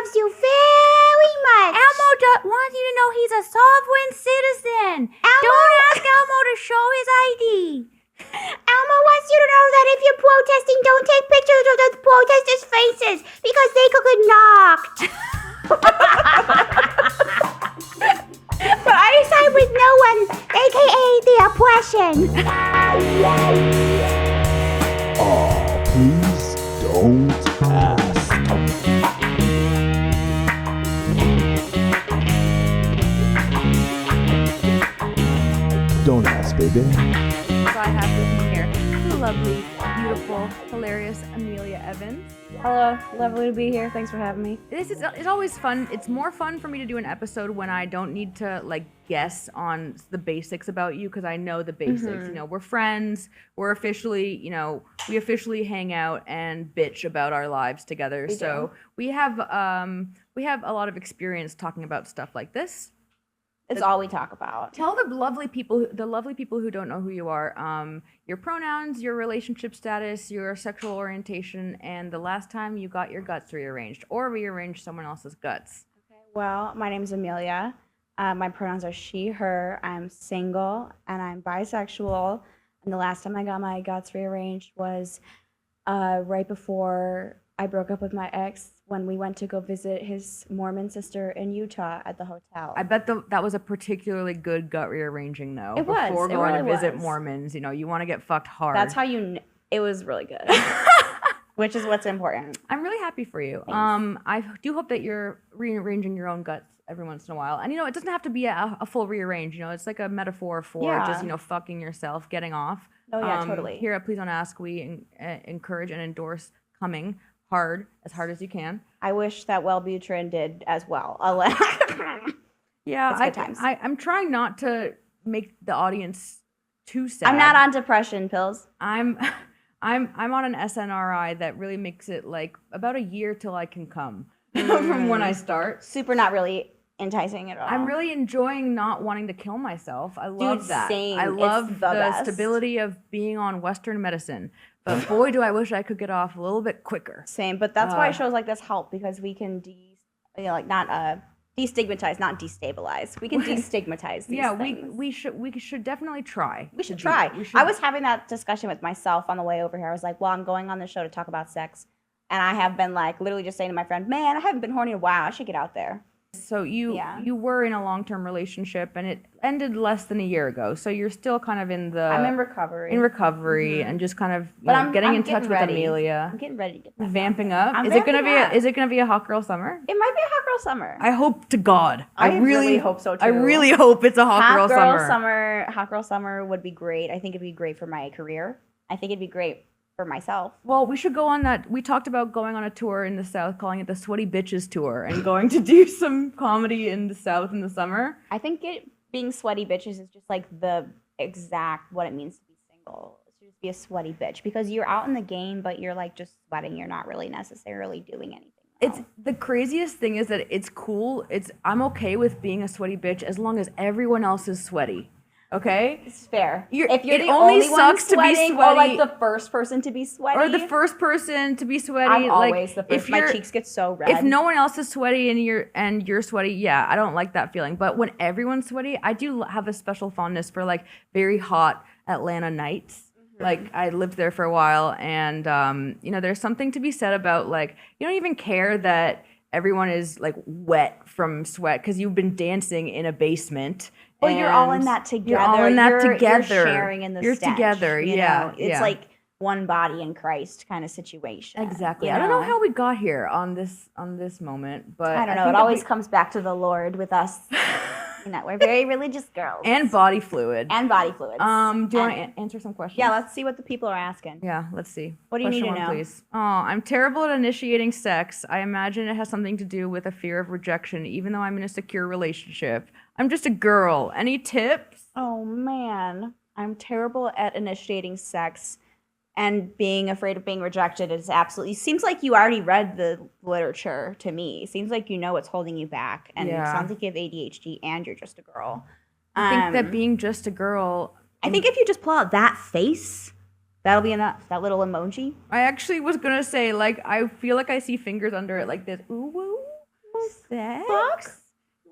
loves you very much. Elmo wants you to know he's a sovereign citizen. Don't ask Elmo to show his ID. Elmo wants you to know that if you're protesting, don't take pictures of the protesters' faces because they could get knocked. But I side with no one, aka the oppression. Please don't ask. Don't ask, baby. So I have with me here the lovely, beautiful, hilarious Amelia Evans. Hello, lovely to be here. Thanks for having me. It's always fun. It's more fun for me to do an episode when I don't need to guess on the basics about you because I know the basics. You know, we're friends. We're officially, we officially hang out and bitch about our lives together. So we have a lot of experience talking about stuff like this. It's all we talk about. Tell the lovely people who don't know who you are, your pronouns, your relationship status, your sexual orientation, and the last time you got your guts rearranged or rearranged someone else's guts. Okay. Well, my name's Amelia. My pronouns are she, her. I'm single and I'm bisexual. And the last time I got my guts rearranged was right before I broke up with my ex when we went to go visit his Mormon sister in Utah at the hotel. I bet that was a particularly good gut rearranging, though. It was. Before It going really to visit was. Mormons, you want to get fucked hard. That's how it was really good. Which is what's important. I'm really happy for you. Thanks. I do hope that you're rearranging your own guts every once in a while. And, it doesn't have to be a full rearrange. It's like a metaphor for just, fucking yourself, getting off. Oh, yeah, totally. Here at Please Don't Ask, we encourage and endorse coming as hard as you can. I wish that Wellbutrin did as well. Yeah, It's good times. I'm trying not to make the audience too sad. I'm not on depression pills. I'm on an SNRI that really makes it like about a year till I can come from when I start. Super not really enticing at all. I'm really enjoying not wanting to kill myself. I love that. Same. I It's love the best. stability of being on Western medicine. But boy, do I wish I could get off a little bit quicker. Same, but that's why shows like this help because we can not destigmatize, not destabilize. We can destigmatize these things. we should definitely try. We should try. I was having that discussion with myself on the way over here. I was like, well, I'm going on the show to talk about sex. And I have been literally just saying to my friend, man, I haven't been horny in a while. I should get out there. So you were in a long-term relationship and it ended less than a year ago. So you're still kind of I'm in recovery. And just kind of getting in touch with Amelia. I'm getting ready to get back. Vamping up. I'm Is it vamping gonna be a hot girl summer? It might be a hot girl summer. I hope to God. I really hope so too. I really hope it's a hot girl summer. Hot girl summer would be great. I think it'd be great for my career. I think it'd be great for myself. Well, we should go on that. We talked about going on a tour in the South, calling it the Sweaty Bitches Tour, and going to do some comedy in the South in the summer. I think being sweaty bitches is just like the exact what it means to be single. To just be a sweaty bitch because you're out in the game, but you're like just sweating. You're not really necessarily doing anything. It's the craziest thing is that it's cool. I'm okay with being a sweaty bitch as long as everyone else is sweaty. Okay? It's fair. If you're the only only one sucks to be sweating, sweaty, or like the first person to be sweaty, or the first person to be sweaty. I'm always the first. My cheeks get so red. If no one else is sweaty and you're sweaty, yeah, I don't like that feeling. But when everyone's sweaty, I do have a special fondness for very hot Atlanta nights. Mm-hmm. I lived there for a while, and there's something to be said about you don't even care that everyone is wet from sweat because you've been dancing in a basement. Well, you're all in that together. You're all in that together. You're sharing in the You're stench, together, yeah. It's like one body in Christ kind of situation. Exactly. I don't know how we got here on this moment, but I don't know. It always comes back to the Lord with us. We're very religious girls. And body fluid. Do you want to answer some questions? Yeah, let's see what the people are asking. Yeah, let's see. What do you Question need to know? Please. Oh, I'm terrible at initiating sex. I imagine it has something to do with a fear of rejection, even though I'm in a secure relationship. I'm just a girl. Any tips? Oh, man. I'm terrible at initiating sex. And being afraid of being rejected is absolutely... Seems like you already read the literature to me. Seems like you know what's holding you back. And it sounds like you have ADHD and you're just a girl. I think that being just a girl... I think if you just pull out that face, that'll be enough. That little emoji. I actually was going to say, I feel like I see fingers under it like this. Ooh, woo. sex?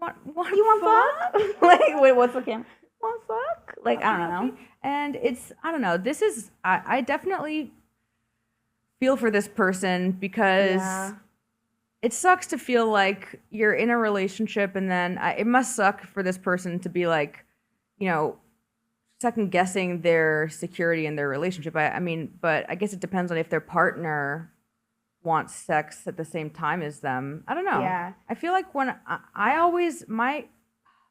fuck? Want You want fuck? Like, wait, what's the camera? Want fuck? Like, I don't know. And I don't know. This is, I definitely feel for this person because Yeah. it sucks to feel like you're in a relationship and then it must suck for this person to be like, you know, second guessing their security in their relationship. I mean, but I guess it depends on if their partner wants sex at the same time as them. I don't know. Yeah. I feel like when I always,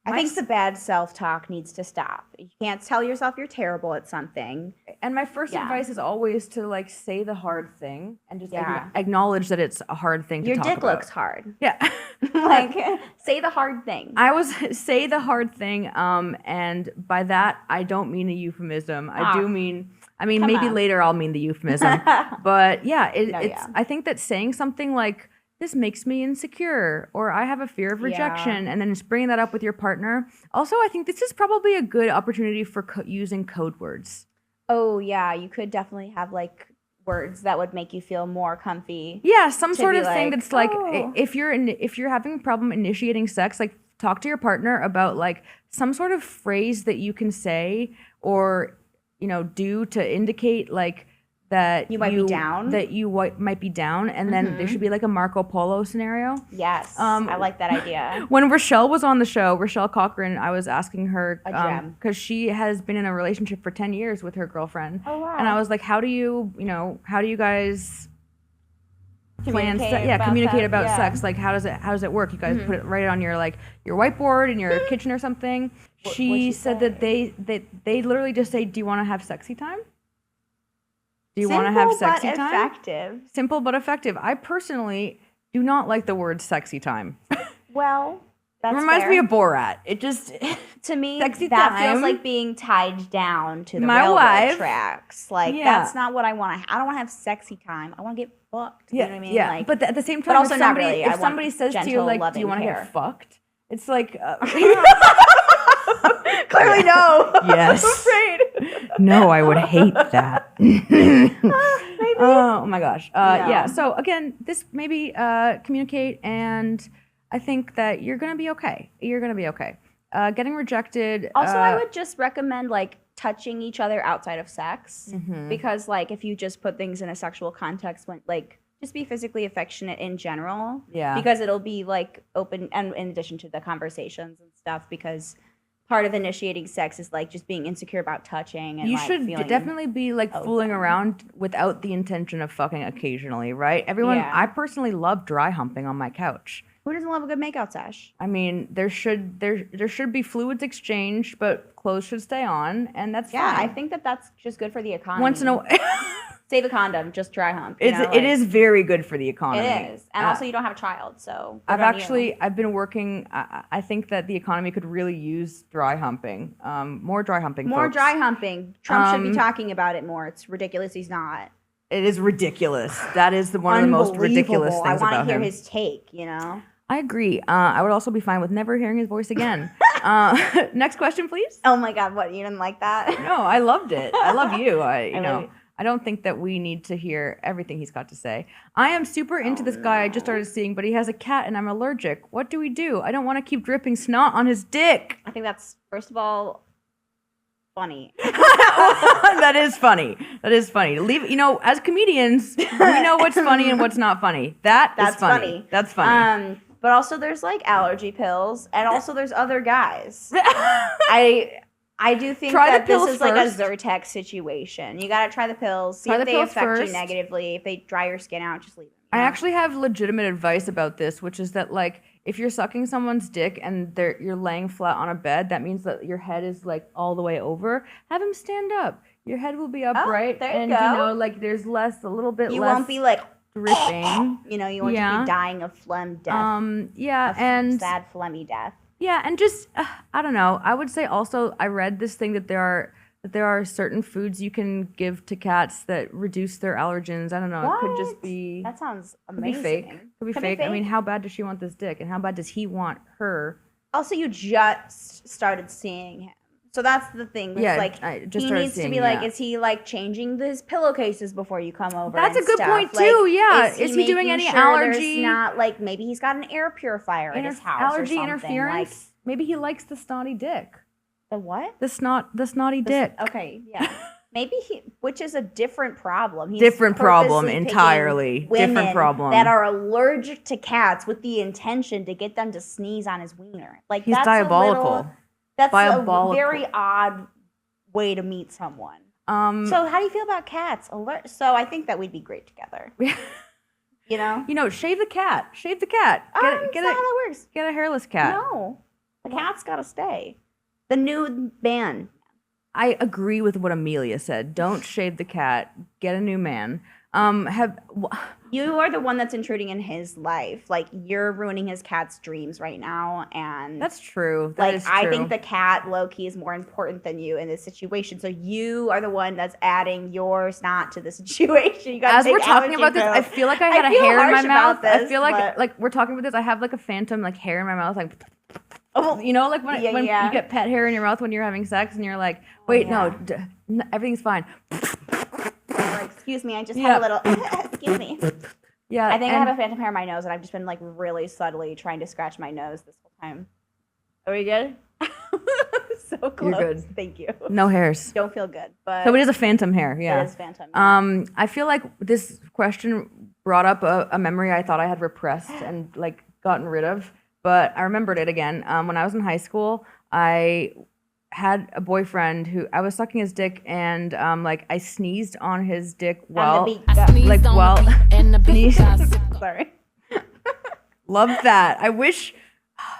I think the bad self-talk needs to stop. You can't tell yourself you're terrible at something. and my first Yeah. advice is always to like say the hard thing and just Yeah. acknowledge that it's a hard thing to Your talk dick about. looks hard. Yeah. Like, say the hard thing. I was say the hard thing, and by that I don't mean a euphemism. I do mean, Come maybe on. later I'll mean the euphemism. But yeah, No, it's. yeah. I think that saying something like "this makes me insecure" or "I have a fear of rejection," and then just bringing that up with your partner. Also, I think this is probably a good opportunity for using code words. Oh, yeah. You could definitely have, like, words that would make you feel more comfy. Yeah, some sort be of thing like, that's like "Oh." if you're having a problem initiating sex, like talk to your partner about like some sort of phrase that you can say or do to indicate like that You might be down. that you might be down, and then there should be like a Marco Polo scenario. Yes. I like that idea. When Rochelle was on the show, Rochelle Cochran, I was asking her A gem. because she has been in a relationship for 10 years with her girlfriend. Oh, wow. And I was like, how do you guys Communicate communicate about yeah. sex? Like how does it work? You guys put it right on your your whiteboard in your kitchen or something. What'd She she said say? that they literally just say, do you want to have sexy time? Do you want to have sexy but time? effective. Simple but effective. I personally do not like the word sexy time. Well, that's It reminds fair. me of Borat. It just To me, Sexy that time. feels like being tied down to the My railroad wife. tracks. Like, Yeah. that's not what I want to. I don't want to have sexy time. I want to get fucked. You know what I mean? Yeah, Like, but at the same time, also if not somebody, really. I if want somebody says to you gentle, like, "Do you loving want to care. get fucked?" It's like clearly no. yes. I'm afraid. No, I would hate that. Maybe. Oh my gosh. No. Yeah. So again, this maybe communicate, and I think that you're gonna be okay. You're gonna be okay. Getting rejected. Also, I would just recommend like touching each other outside of sex Mm-hmm. because like if you just put things in a sexual context, when like just be physically affectionate in general. Yeah. Because it'll be like open, and in addition to the conversations and stuff, because part of initiating sex is like just being insecure about touching and you like, should feeling definitely be like fooling around without the intention of fucking occasionally, right? Everyone. Yeah. I personally love dry humping on my couch. Who doesn't love a good makeout sesh? I mean, there should be fluids exchanged, but clothes should stay on, and that's Yeah, fine. I think that that's just good for the economy. Once in a while, Save a condom, just dry hump. you know, it like, is very good for the economy. It is, and also you don't have a child, so good on you. I've been working. I think that the economy could really use dry humping. More dry humping. More folks. dry humping. Trump should be talking about it more. It's ridiculous he's not. It is ridiculous. That is one of the most ridiculous Unbelievable. things I want about to hear him. his take, you know? I agree. I would also be fine with never hearing his voice again. Next question, please. Oh my God, what? You didn't like that? No, I loved it. I love you. love you. I don't think that we need to hear everything he's got to say. I am super into this guy I just started seeing, but he has a cat and I'm allergic. What do we do? I don't want to keep dripping snot on his dick. I think that's, first of all, funny. That is funny. That is funny. As comedians, we know what's funny and what's not funny. That's That's funny. funny. That's funny. But also there's like allergy pills, and also there's other guys. I do think Try the that this pills is like first. a Zyrtec situation. You gotta try the pills, see Try if the they pills affect you first. negatively. If they dry your skin out, just leave them. I actually have legitimate advice about this, which is that like if you're sucking someone's dick and you're laying flat on a bed, that means that your head is like all the way over. Have him stand up. Your head will be upright, there you and go. like there's a little bit You less won't be like dripping. you know, you won't just Yeah. be dying of phlegm death. Yeah, of and sad phlegmy death. yeah, and just I don't know. I would say also I read this thing that there are certain foods you can give to cats that reduce their allergens. I don't know. It could just What? be That sounds could be amazing. fake. Could be fake. I mean, how bad does she want this dick, and how bad does he want her? Also, you just started seeing him. So that's the thing. Yeah, Like I just he started needs to seeing, be like, yeah. is he like changing his pillowcases before you come over? That's and a good stuff? point, Like, too, yeah. Is he doing making any sure allergy- There's not like maybe he's got an air purifier in his house allergy or something. interference? Like, Maybe he likes the snotty dick. the what? The snotty dick. Okay, yeah. Maybe which is a different problem. He's Different problem purposely picking entirely. Different women problem. that are allergic to cats with the intention to get them to sneeze on his wiener. Like He's that's diabolical. That's Diabolical. a very odd way to meet someone. So So how do you feel about cats? So I think that we'd be great together. You know? Shave the cat. Shave the cat. That's not how that works. Get a hairless cat. No, the cat's got to stay. The new ban. I agree with what Amelia said. Don't shave the cat. Get a new man. You are the one that's intruding in his life. Like you're ruining his cat's dreams right now, and That's true. That is true. I think the cat low key is more important than you in this situation. So you are the one that's adding your snot to the situation. You gotta As take we're talking allergy about this, I pills. feel like I had a feel hair in my harsh about mouth. I this, feel but- like we're talking about this. I have like a phantom like hair in my mouth, like Oh, like when Yeah. you get pet hair in your mouth when you're having sex, and you're like, wait, yeah. no, everything's fine. like, excuse me, I just Yeah. had a little. Excuse me. Yeah, I think I and- have a phantom hair in my nose, and I've just been like really subtly trying to scratch my nose this whole time. Are we good? So close. good. Thank you. no hairs. Don't feel good, but So it is a phantom hair. Yeah. it is phantom. I feel like this question brought up a memory I thought I had repressed and like gotten rid of, but I remembered it again. When I was in high school, I had a boyfriend who I was sucking his dick, and like I sneezed on his dick while beat. like while Sorry. love that. I wish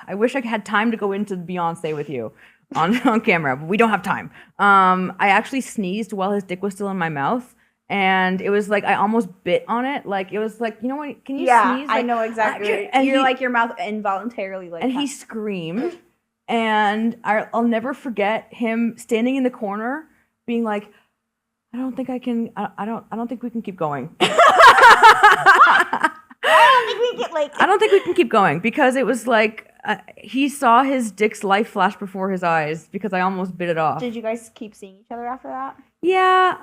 I had time to go into Beyonce with you on camera, but we don't have time. I actually sneezed while his dick was still in my mouth, and it was like I almost bit on it. Like it was like, you know what? Can you sneeze? I Like, know exactly. and You're he- like your mouth involuntarily like. and he screamed, and I'll never forget him standing in the corner, being like, "I don't think I can. I don't think we can keep going." I think we get like. I don't think we can keep going because it was like he saw his dick's life flash before his eyes because I almost bit it off. Did you guys keep seeing each other after that? Yeah,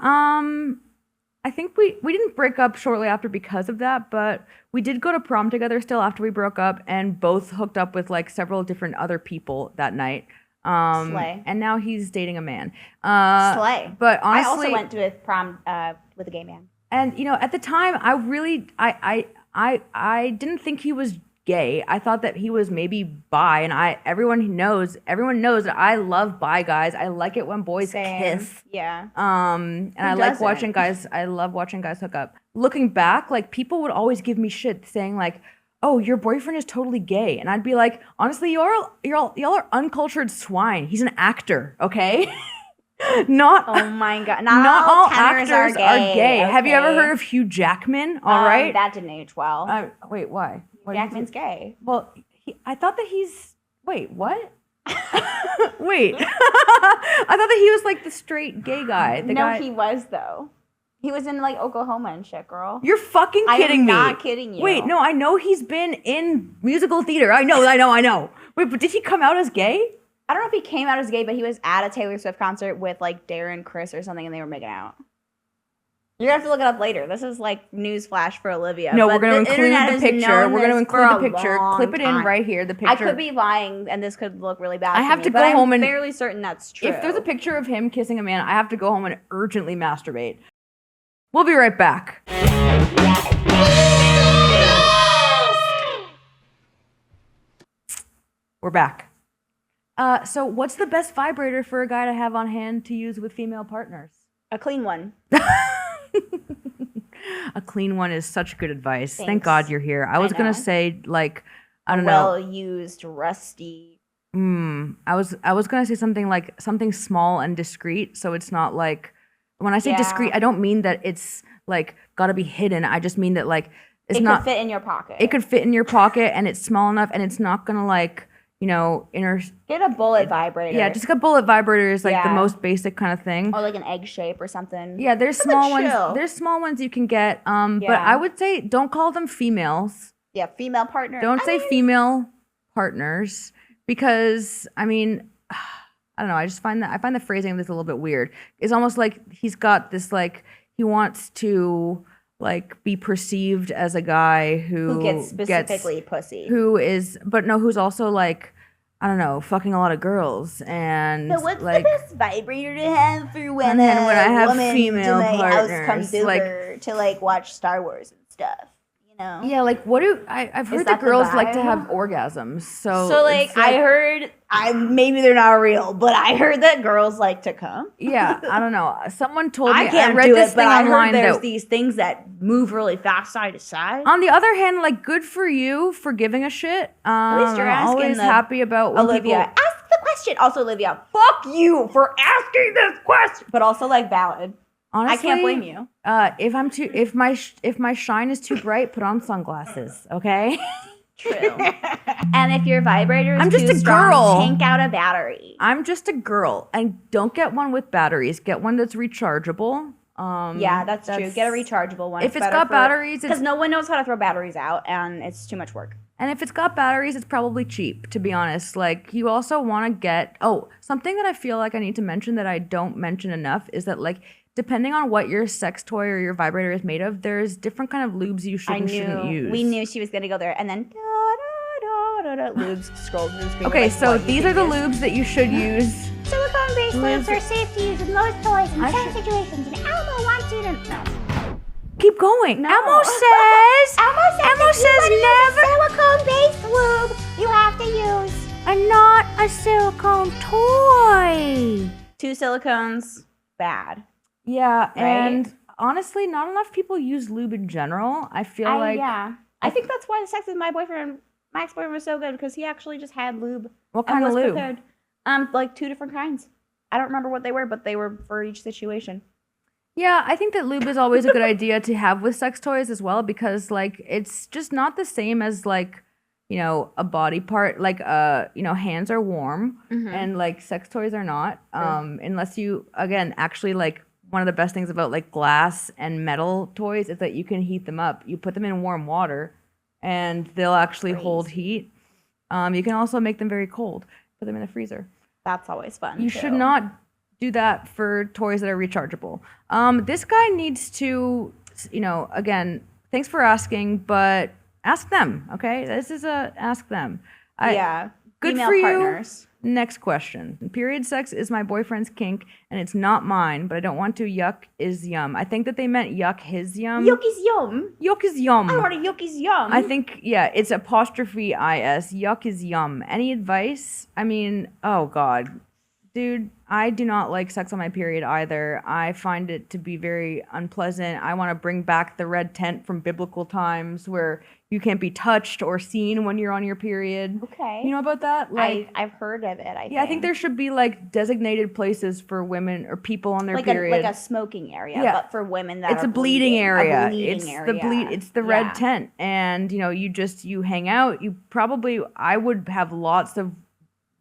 I think we didn't break up shortly after because of that, but we did go to prom together still after we broke up, and both hooked up with like several different other people that night. Slay. And now he's dating a man. Slay. But I honestly, also went to a prom with a gay man. and at the time, I really I didn't think he was gay. I thought that he was maybe bi, and everyone knows that I love bi guys. I like it when boys Same. kiss. Yeah. And I like doesn't? watching guys. I love watching guys hook up. Looking back, like people would always give me shit saying like, "Oh, your boyfriend is totally gay," and I'd be like, "Honestly, y'all are uncultured swine. He's an actor, okay? Not Oh my god. not all tenors actors are gay. Have you ever okay? heard of Hugh Jackman? All right. That didn't age well. Wait, why? What did he do? Jackman's gay. Well, I thought that he's. Wait, what? Wait. I thought that he was like the straight gay guy. The No, guy. he was though. He was in like Oklahoma and shit, girl. You're fucking I am kidding me. not kidding you. Wait, no, I know he's been in musical theater. I know. Wait, but did he come out as gay? I don't know if he came out as gay, but he was at a Taylor Swift concert with like Darren Chris or something, and they were making out. You're gonna have to look it up later. This is like news flash for Olivia. No, but we're going the to include internet the has picture. known We're going to this include for the a picture. long Clip it in time. right here. The picture. I could be lying, and this could look really bad. I have for me, to but go I'm home and- fairly certain that's true. If there's a picture of him kissing a man, I have to go home and urgently masturbate. We'll be right back. We're back. So what's the best vibrator for a guy to have on hand to use with female partners? a clean one. A clean one is such good advice. Thank Thanks. God you're here. I was gonna know. say like I don't know. Well-used, rusty. I was gonna say something like something small and discreet, so it's not like when I say Yeah. discreet, I don't mean that it's like gotta be hidden. I just mean that like it's It not. could fit in your pocket. It could fit in your pocket, and it's small enough, and it's not gonna like Get a bullet vibrator. Yeah, just a bullet vibrator is like the Yeah. most basic kind of thing. or like an egg shape or something. Yeah, there's Something small ones. chill. There's small ones you can get. But Yeah. I would say don't call them females. Yeah, female partner. Don't I say mean, female partners because I mean, I don't know. I find the phrasing of this a little bit weird. It's almost like he's got this like he wants to like be perceived as a guy who gets specifically pussy. Who's also like, I don't know, fucking a lot of girls and So what's like the best vibrator to have for when, and then when I have woman female to my partners, house comes like- over to like watch Star Wars and stuff? You know? yeah, like what do I've heard that that the girls like to vibe? have orgasms. So So like it's I heard, maybe they're not real, but I heard that girls like to come. yeah, I don't know. Someone told me I can't read do this it, but thing I online heard there's that these things that move really fast side to side. on the other hand, like good for you for giving a shit. least you're I'm asking always the- happy about when Olivia, people ask the question. Also, Olivia, fuck you for asking this question, but also like valid. honestly, I can't blame you. If my shine is too bright, put on sunglasses, okay? True. And if your vibrator is I'm just too a strong, girl. tank out a battery. I'm just a girl, and don't get one with batteries. Get one that's rechargeable. Yeah, that's true. Get a rechargeable one. If it's got batteries, because no one knows how to throw batteries out, and it's too much work. And if it's got batteries, it's probably cheap, to be honest. Like, you also want to get... Oh, something that I feel like I need to mention that I don't mention enough is that, like, depending on what your sex toy or your vibrator is made of, there's different kind of lubes you should and shouldn't use. We knew she was going to go there. And then... lubes scrolled through the screen. Okay, like, so what you these can are the use. lubes that you should use. Silicone-based lubes are safe to use in most toys in I certain should- situations, and Elmo wants you to know. Keep going. No. Elmo says... Elmo says never silicone-based lube you have to use. And not a silicone toy. 2 silicones, bad. Yeah, Right? and honestly, not enough people use lube in general. I feel like... Yeah. I think that's why the sex with my ex-boyfriend was so good, because he actually just had lube. What and kind of was lube? prepared. Like 2 different kinds. I don't remember what they were, but they were for each situation. Yeah, I think that lube is always a good idea to have with sex toys as well, because like it's just not the same as like, you know, a body part. Like you know, hands are warm and like sex toys are not. Unless you again actually like one of the best things about like glass and metal toys is that you can heat them up. You put them in warm water and they'll actually hold heat. You can also make them very cold. Put them in the freezer. That's always fun. You should not do that for toys that are rechargeable. This guy needs to, you know, again, thanks for asking, but ask them, okay? This is a ask them. Good Female for partners. you. Next question. Period sex is my boyfriend's kink, and it's not mine, but I don't want to. Yuck is yum. I think that they meant yuck his yum. Yuck is yum. Yuck is yum. I want a yuck is yum. I think, yeah, it's apostrophe is. Yuck is yum. Any advice? I mean, oh God. Dude, I do not like sex on my period either. I find it to be very unpleasant. I want to bring back the red tent from biblical times where you can't be touched or seen when you're on your period. Okay. You know about that? Like, I've heard of it, I think there should be like designated places for women or people on their like period. like a smoking area, Yeah. but for women that It's are a bleeding area. It's The red tent, and you know, you hang out. You probably, I would have lots of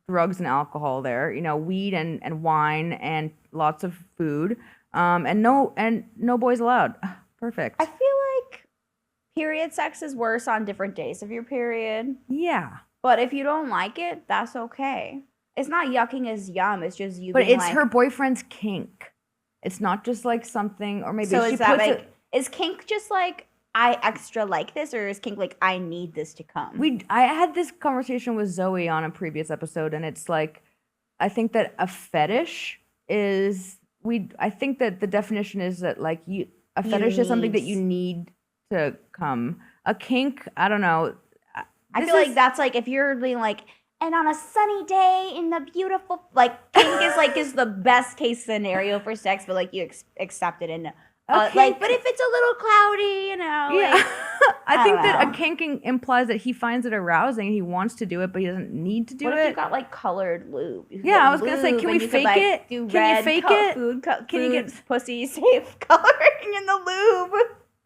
drugs and alcohol there. You know, weed and wine and lots of food. And no boys allowed. Perfect. I feel like period sex is worse on different days of your period. Yeah. But if you don't like it, that's okay. It's not yucking as yum. It's just you. But being it's like, her boyfriend's kink. It's not just like something, or maybe So she is that puts like it. is kink just like I extra like this, or is kink like I need this to come? I had this conversation with Zoe on a previous episode, and it's like, I think that a fetish is I think that the definition is that like a fetish is something that you need to come. A kink, I don't know. I feel like that's like if you're being like, and on a sunny day in the beautiful, like kink is the best case scenario for sex, but like you accept it and like, but if it's a little cloudy, you know, yeah. like, I think don't that know. a kinking implies that he finds it arousing. He wants to do it, but he doesn't need to do what it. if you got like colored lube? You could Yeah, get I was gonna say, lube can and we you could, fake like, it? Do Can you red fake co- it? Food, Can you get- pussy safe coloring in the lube?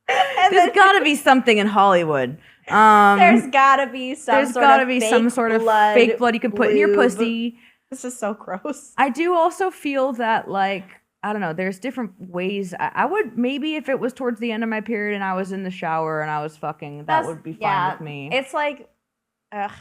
And There's then got to be something in Hollywood. there's gotta be some There's sort got to of be fake some sort of blood fake blood you can put in your lube. pussy. This is so gross. I do also feel that, like, I don't know, there's different ways. I would, maybe if it was towards the end of my period and I was in the shower and I was fucking, that would be fine with me. It's like, ugh.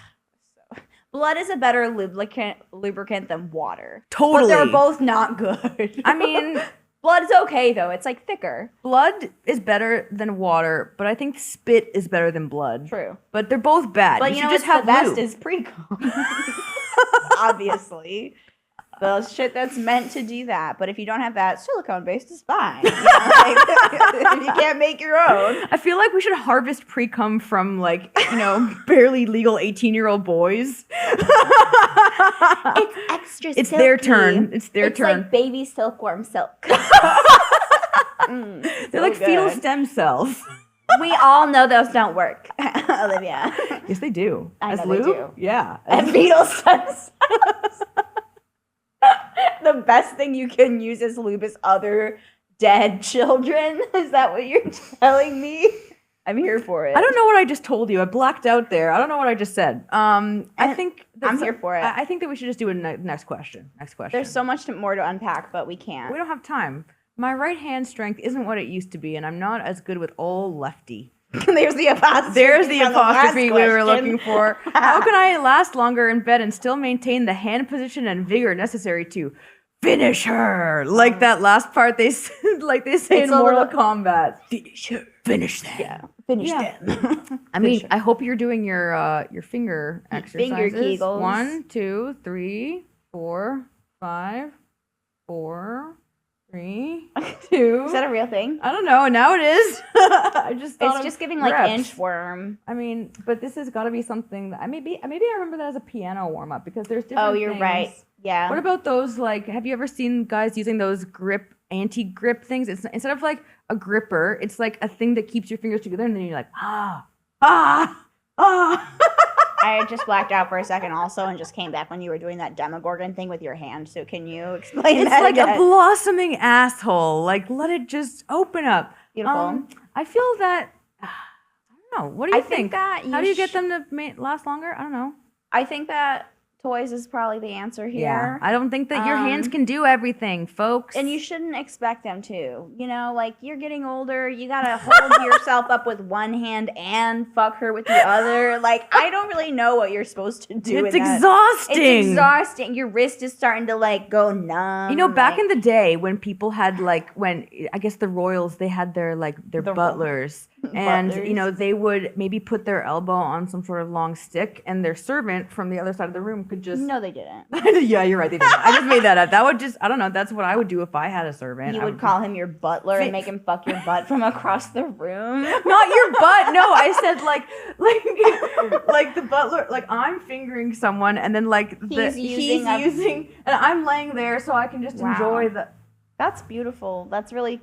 Blood is a better lubricant than water. Totally. But they're both not good. I mean, blood's okay though. It's like thicker. blood is better than water, but I think spit is better than blood. True. But they're both bad. But you you should know just what's have the best lube. is pre-cum. Obviously. The shit that's meant to do that. But if you don't have that, silicone-based is fine. You know? Like, you can't make your own. I feel like we should harvest pre-cum from like, barely legal 18-year-old boys. It's extra It's silky. their turn. It's their It's turn. like baby silkworm silk. They're like fetal stem cells. We all know those don't work, Olivia. Yes, they do. I As know they lube? do. Yeah. And fetal stem cells. The best thing you can use as lube is other dead children. Is that what you're telling me? I'm here for it. I don't know what I just told you. I blacked out there. I don't know what I just said. I think I'm here for it. I think that we should just do a next question. Next question. There's so much more to unpack, but we can't. We don't have time. My right hand strength isn't what it used to be, and I'm not as good with all lefty. There's the apostrophe. There's the on last apostrophe we were question. looking for. How can I last longer in bed and still maintain the hand position and vigor necessary to finish her? Like that last part they say It's in a Mortal little- Kombat. Finish her. Finish them. Yeah. Finish Yeah. them. I mean, I hope you're doing your finger exercises. Finger kegels. 1, 2, 3, 4, 5, 4, 3, 2. Is that a real thing? I don't know. Now it is. I just thought It's of just giving like reps. inchworm. I mean, but this has got to be something that maybe I remember that as a piano warm up because there's different. Oh, you're things. right. Yeah. What about those like? Have you ever seen guys using those anti-grip things? It's instead of like a gripper, it's like a thing that keeps your fingers together, and then you're like ah. I just blacked out for a second also and just came back when you were doing that Demogorgon thing with your hand. So can you explain It's that like again? a blossoming asshole. Like let it just open up. Beautiful. I feel that. I don't know. What do you I think that How do you get them to last longer? I don't know. I think that toys is probably the answer here. Yeah, I don't think that your hands can do everything, folks. And you shouldn't expect them to. You know, like you're getting older, you gotta hold yourself up with one hand and fuck her with the other. Like, I don't really know what you're supposed to do. It's in that. exhausting. It's exhausting. Your wrist is starting to like go numb. You know, back in the day when people had when I guess the royals, they had their The butlers. And, Butlers. they would maybe put their elbow on some sort of long stick and their servant from the other side of the room could just... No, they didn't. Yeah, you're right. They didn't. I just made that up. That would just... I don't know. That's what I would do if I had a servant. You I would call him your butler and make him fuck your butt from across the room. Not your butt. No, I said like the butler. Like I'm fingering someone, and then He's using and I'm laying there so I can just Wow. enjoy the. That's beautiful. That's really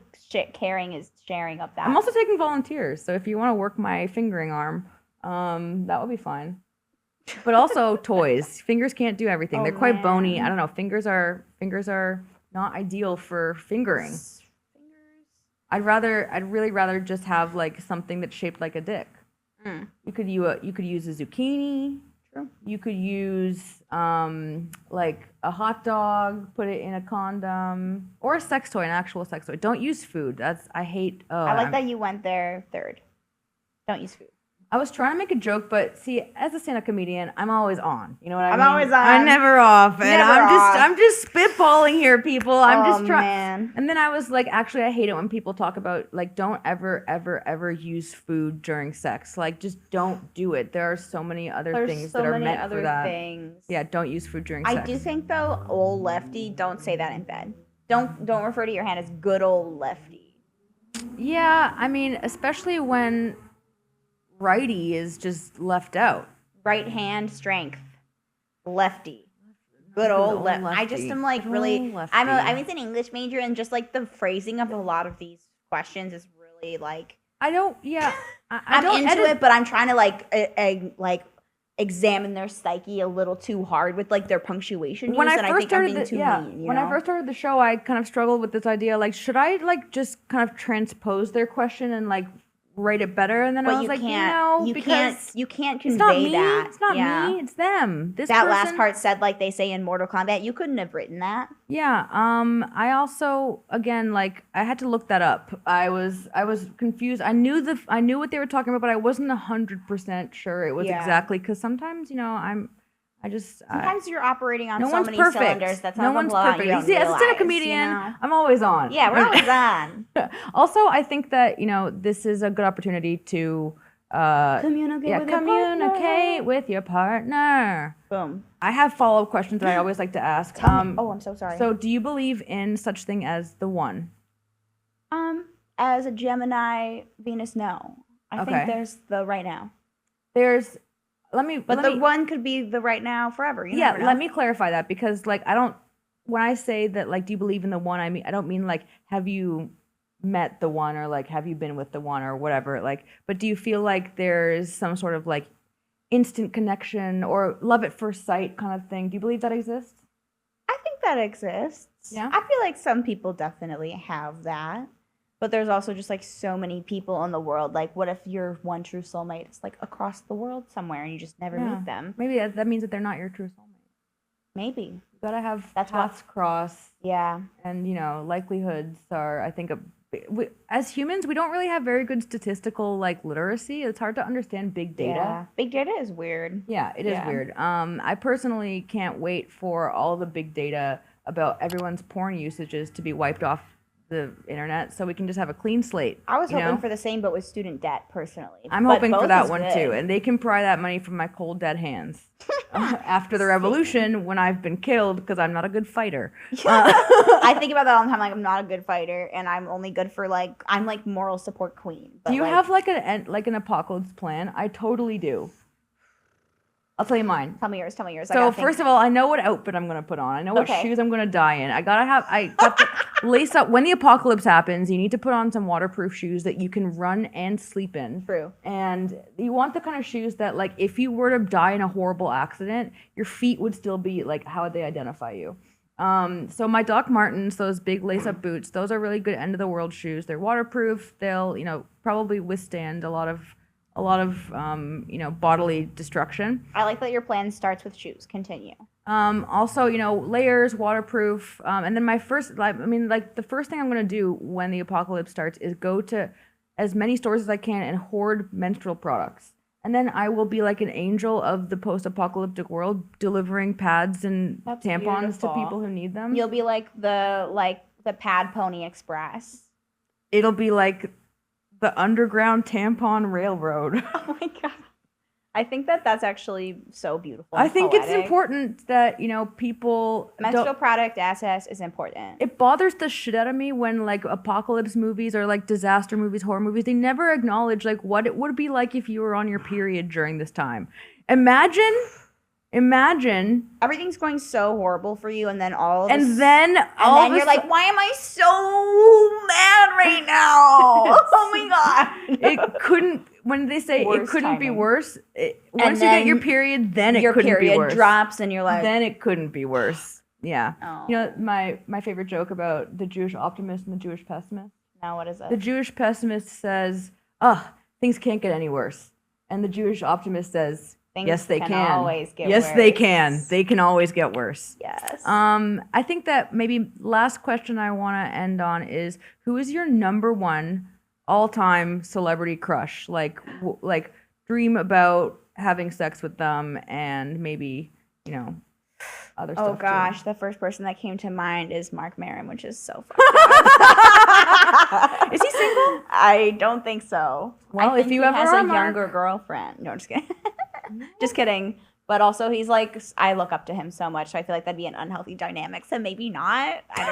caring is sharing of that. I'm also taking volunteers, so if you want to work my fingering arm, that would be fine. But also toys. Fingers can't do everything. Oh, They're quite bony. man. I don't know. Fingers are not ideal for fingering. I'd really rather just have like something that's shaped like a dick. Mm. You could use a zucchini. True. You could use like a hot dog, put it in a condom, or a sex toy, an actual sex toy. Don't use food. I hate. I like that you went there third. Don't use food. I was trying to make a joke, but see, as a stand-up comedian, I'm always on. You know what I I'm mean? always on. I'm never off, and Never I'm just spitballing here, people. I'm just trying. Man. And then I was like, actually, I hate it when people talk about like, don't ever use food during sex. Like, just don't do it. There are so many other There's things so that are many meant other for that. things. Yeah, don't use food during I sex. do think though, old lefty, don't say that in bed. Don't refer to your hand as good old lefty. Yeah, I mean, especially when righty is just left out. Right hand strength, lefty. Good old left. I just am like Good really. old lefty. I was an English major, and just like the phrasing of a lot of these questions is really like. I don't. Yeah, I I'm don't into edit. it, but I'm trying to like examine their psyche a little too hard with like their punctuation When use, I and I first think I'm started being too mean. when I first started the show, I kind of struggled with this idea. Like, should I like just kind of transpose their question and like write it better? And then I But was you like, can't. You because can't it's not convey me. that. It's not Yeah. me. It's them. This That person, last part said like they say in Mortal Kombat. You couldn't have written that. Yeah. I also again like I had to look that up. I was confused. I knew what they were talking about, but I wasn't 100% sure it was Yeah. exactly because sometimes I'm Sometimes you're operating on no so one's many perfect. cylinders that No one's perfect. You You don't see, as a realize, stand-up comedian, you know? I'm always on. Yeah, we're always on. Also, I think that this is a good opportunity to communicate with your partner. Boom. I have follow-up questions that I always like to ask. Oh, I'm so sorry. So, do you believe in such thing as the one? As a Gemini, Venus, no. I Okay. think there's the right now. But one could be the right now forever. You yeah, never know. let me clarify that, because like when I say that, like, do you believe in the one, I don't mean like have you met the one, or like have you been with the one, or whatever, like, but do you feel like there's some sort of like instant connection or love at first sight kind of thing? Do you believe that exists? I think that exists. Yeah? I feel like some people definitely have that. But there's also just like so many people in the world. Like, what if your one true soulmate is like across the world somewhere and you just never meet them? Maybe that means that they're not your true soulmate. Maybe. You gotta have That's paths cross, Yeah. and likelihoods are, I think, as humans, we don't really have very good statistical like literacy. It's hard to understand big data. Yeah. Big data is weird. Yeah, it is weird. I personally can't wait for all the big data about everyone's porn usages to be wiped off the internet, so we can just have a clean slate. I was you hoping know? for the same, but with student debt, personally. I'm But hoping for both that is one good. too, and they can pry that money from my cold dead hands after the revolution, when I've been killed because I'm not a good fighter. I think about that all the time. Like, I'm not a good fighter, and I'm only good for I'm like moral support queen. But Do you have like an apocalypse plan? I totally do. I'll tell you mine. Tell me yours. Tell me yours. So first of all, I know what outfit I'm gonna put on. I know what Okay. shoes I'm gonna die in. I got to lace up. When the apocalypse happens, you need to put on some waterproof shoes that you can run and sleep in. True. And you want the kind of shoes that, like, if you were to die in a horrible accident, your feet would still be like, how would they identify you? So my Doc Martens, those big lace-up boots, those are really good end of the world shoes. They're waterproof. They'll probably withstand a lot of bodily destruction. I like that your plan starts with shoes. Continue. Also, layers, waterproof. And then the first thing I'm going to do when the apocalypse starts is go to as many stores as I can and hoard menstrual products. And then I will be like an angel of the post-apocalyptic world, delivering pads and That's tampons beautiful. to people who need them. You'll be like the Pad Pony Express. It'll be like the Underground Tampon Railroad. Oh my god. I think that's actually so beautiful. I and think it's poetic. important that, people Menstrual don't. product access is important. It bothers the shit out of me when like apocalypse movies or like disaster movies, horror movies, they never acknowledge like what it would be like if you were on your period during this time. Imagine Everything's going so horrible for you, and then and then you're like, why am I so mad right now? Oh my god. it couldn't, when they say it Worst couldn't be timing. worse, once you get your period, then it your couldn't be period worse. drops, and you're like, Then it couldn't be worse. Yeah. Oh. My favorite joke about the Jewish optimist and the Jewish pessimist? now what is it? The Jewish pessimist says, "Ugh, things can't get any worse." And the Jewish optimist says, Things "Yes, they can can. always get yes, they worse." can. They can always get worse." Yes. I think that maybe last question I want to end on is, who is your number one all-time celebrity crush? Like dream about having sex with them, and maybe, other stuff. Oh too. gosh, the first person that came to mind is Mark Maron, which is so funny. Is he single? I don't think so. Well, I think if you he ever has are, a Mark. younger girlfriend. No, I'm just kidding. Just kidding. But also, he's like, I look up to him so much, so I feel like that'd be an unhealthy dynamic. So maybe not. I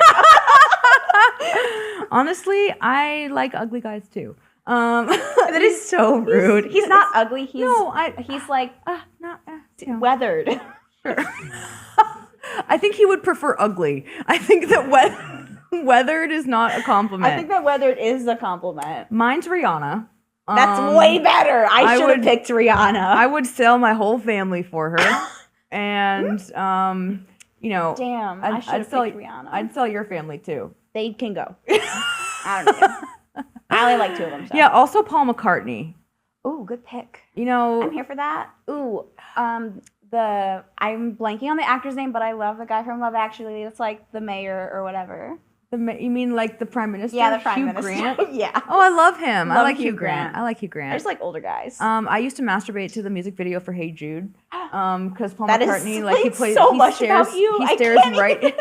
don't know. Honestly, I like ugly guys too. That is so rude. He's not ugly. He's he's like weathered. I think he would prefer ugly. I think that weathered is not a compliment. I think that weathered is a compliment. Mine's Rihanna. That's way better. I should have would- picked Rihanna. I would sell my whole family for her, and Damn, I should have picked Rihanna. I'd sell your family too. They can go. I don't know. I only like two of them. So. Yeah. Also, Paul McCartney. Ooh, good pick. I'm here for that. Ooh, I'm blanking on the actor's name, but I love the guy from Love Actually. It's like the mayor or whatever. You mean like the Prime Minister? Yeah, the Prime Hugh Minister. Grant? Yeah. Oh, I love him. I Love like Hugh Hugh Grant. Grant. I like Hugh I Grant. just like older guys. I used to masturbate to the music video for Hey Jude. Because Paul That McCartney, like he explains plays so he much stares, about you. He I stares can't right even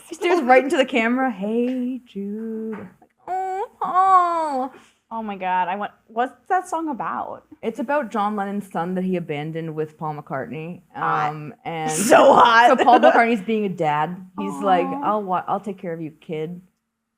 he stares right into the camera. Hey Jude. Like, oh, Paul. Oh my god, what's that song about? It's about John Lennon's son that he abandoned with Paul McCartney. And So hot. so Paul McCartney's being a dad. He's like, Aw. I'll take care of you, kid.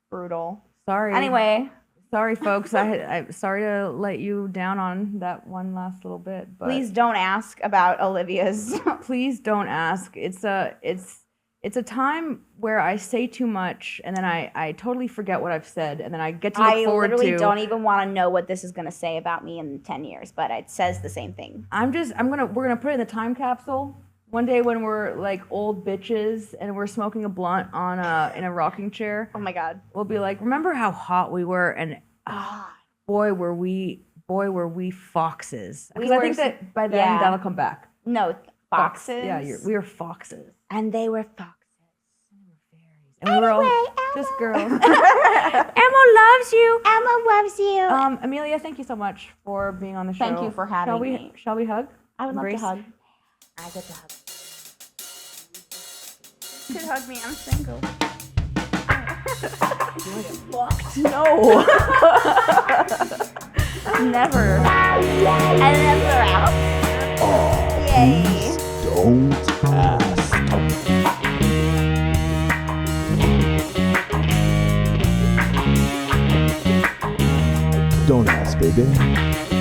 Brutal. Sorry. Anyway, Sorry, folks. I'm sorry to let you down on that one last little bit. But please don't ask about Olivia's. please don't ask. It's a time where I say too much and then I totally forget what I've said and then I get to look forward to. I literally don't even want to know what this is going to say about me in 10 years, but it says the same thing. We're gonna put it in the time capsule one day when we're like old bitches and we're smoking a blunt in a rocking chair. Oh my god. We'll be like, remember how hot we were and boy were we foxes. Because I think that by then yeah. that'll come back. No, foxes. Yeah, we were foxes. And they were foxes. And we were all just girls. Emma loves you. Emma loves you. Amelia, thank you so much for being on the show. Thank you for having me. Shall we hug? I would Embrace? love to hug. I get to hug. You could hug me. I'm single. No. Never. And never out. Yay. Don't ask. Don't ask, baby.